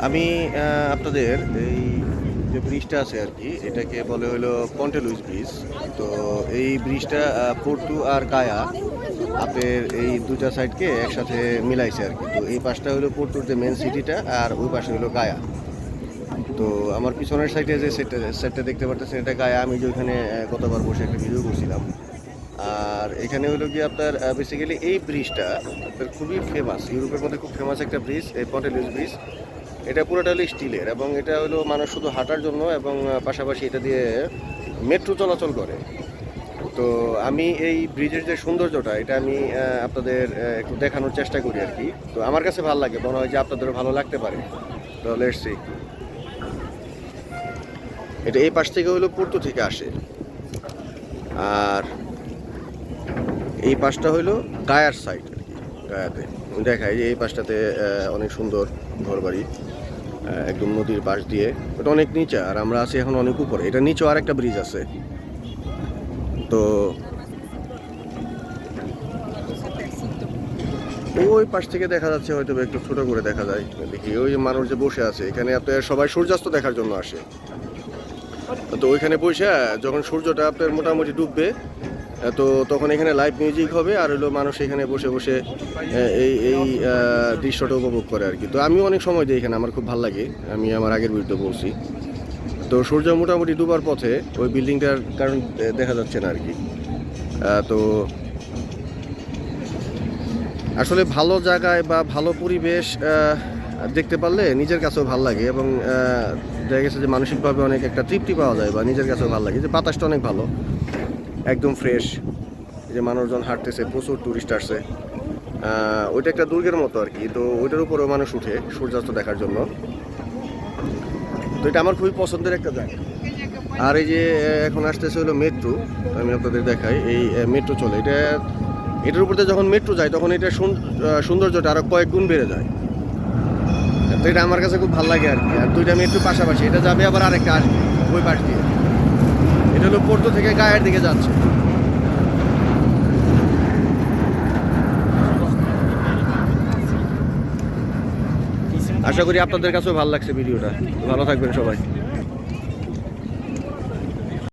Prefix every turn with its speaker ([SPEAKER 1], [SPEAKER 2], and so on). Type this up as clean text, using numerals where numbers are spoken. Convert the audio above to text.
[SPEAKER 1] আমি আপনাদের এই যে ব্রিজটা আছে আর কি, এটাকে বলে হলো পন্টে লুইস ব্রিজ। তো এই ব্রিজটা পর্তু আর গায়া আপনার এই দুটা সাইডকে একসাথে মিলাইছে আর কি। তো এই পাশটা হলো পর্তুর যে মেন সিটিটা, আর ওই পাশে হলো গায়া। তো আমার পিছনের সাইডে যে সেটটা দেখতে পারতেছেন, এটা গায়া। আমি যে ওইখানে গতবার বসে একটা ভিডিও করছিলাম। আর এখানে হলো কি আপনার বেসিক্যালি এই ব্রিজটা আপনার খুবই ফেমাস, ইউরোপের মধ্যে খুব ফেমাস একটা ব্রিজ, এই পন্টে লুইস ব্রিজ। এটা পুরোটা হলো স্টিলের, এবং এটা হলো মানুষ শুধু হাঁটার জন্য, এবং পাশাপাশি এটা দিয়ে মেট্রো চলাচল করে। তো আমি এই ব্রিজের যে সৌন্দর্যটা, এটা আমি আপনাদের একটু দেখানোর চেষ্টা করি আর কি। তো আমার কাছে ভালো লাগে, মনে হয় যে আপনাদেরও ভালো লাগতে পারে। তো লেটস সি। এটা এই পাশ থেকে হলো পর্তো থেকে আসে, আর এই পাশটা হইলো গায়ার সাইড আর কি। গায়াতে দেখায় যে এই পাশটাতে অনেক সুন্দর ঘরবাড়ি, একদম নদীর পাশ দিয়ে। ওটা অনেক নিচে, আর আমরা আছি এখন অনেক উপরে। এটা নিচেও আর একটা ব্রিজ আছে। তো ওই পাশ থেকে দেখা যাচ্ছে, হয়তো একটু ছোট করে দেখা যায়। দেখি ওই মানুষ যে বসে আছে এখানে, আপনার সবাই সূর্যাস্ত দেখার জন্য আসে। তো ওইখানে বসে যখন সূর্যটা আপনার মোটামুটি ডুববে, তো তখন এখানে লাইভ মিউজিক হবে, আর হলো মানুষ এখানে বসে বসে এই এই দৃশ্যটা উপভোগ করে আর কি। তো আমিও অনেক সময় দিই এখানে, আমার খুব ভালো লাগে। আমি আমার আগের ভিডিওতে বলছি। তো সূর্য মোটামুটি ডুবার পথে ওই বিল্ডিংটার কারণ দেখা যাচ্ছে না আর কি। তো আসলে ভালো জায়গায় বা ভালো পরিবেশ দেখতে পারলে নিজের কাছেও ভালো লাগে, এবং দেখা গেছে যে মানসিকভাবে অনেক একটা তৃপ্তি পাওয়া যায়, বা নিজের কাছেও ভালো লাগে। যে বাতাসটা অনেক ভালো, একদম ফ্রেশ। যে মানুষজন হাঁটতেছে, প্রচুর টুরিস্ট আসছে। ওইটা একটা দুর্গের মতো আর কি। তো ওইটার উপরেও মানুষ উঠে সূর্যাস্ত দেখার জন্য। তো এটা আমার খুবই পছন্দের একটা জায়গা। আর এই যে এখন আসতেছে হলো মেট্রো, আমি আপনাদের দেখাই। এই মেট্রো চলে, এটার উপরে যখন মেট্রো যায়, তখন এটা সৌন্দর্যটা আরো কয়েক গুণ বেড়ে যায়। তো এটা আমার কাছে খুব ভালো লাগে আর কি। আর দুইটা মেট্রো পাশাপাশি, এটা যাবে আবার আরেকটা আসবে ওই পাশ দিয়ে। এটা হলো পর্তো থেকে গায়ের দিকে যাচ্ছে। আশা করি আপনাদের কাছেও ভালো লাগছে ভিডিওটা। ভালো থাকবেন সবাই।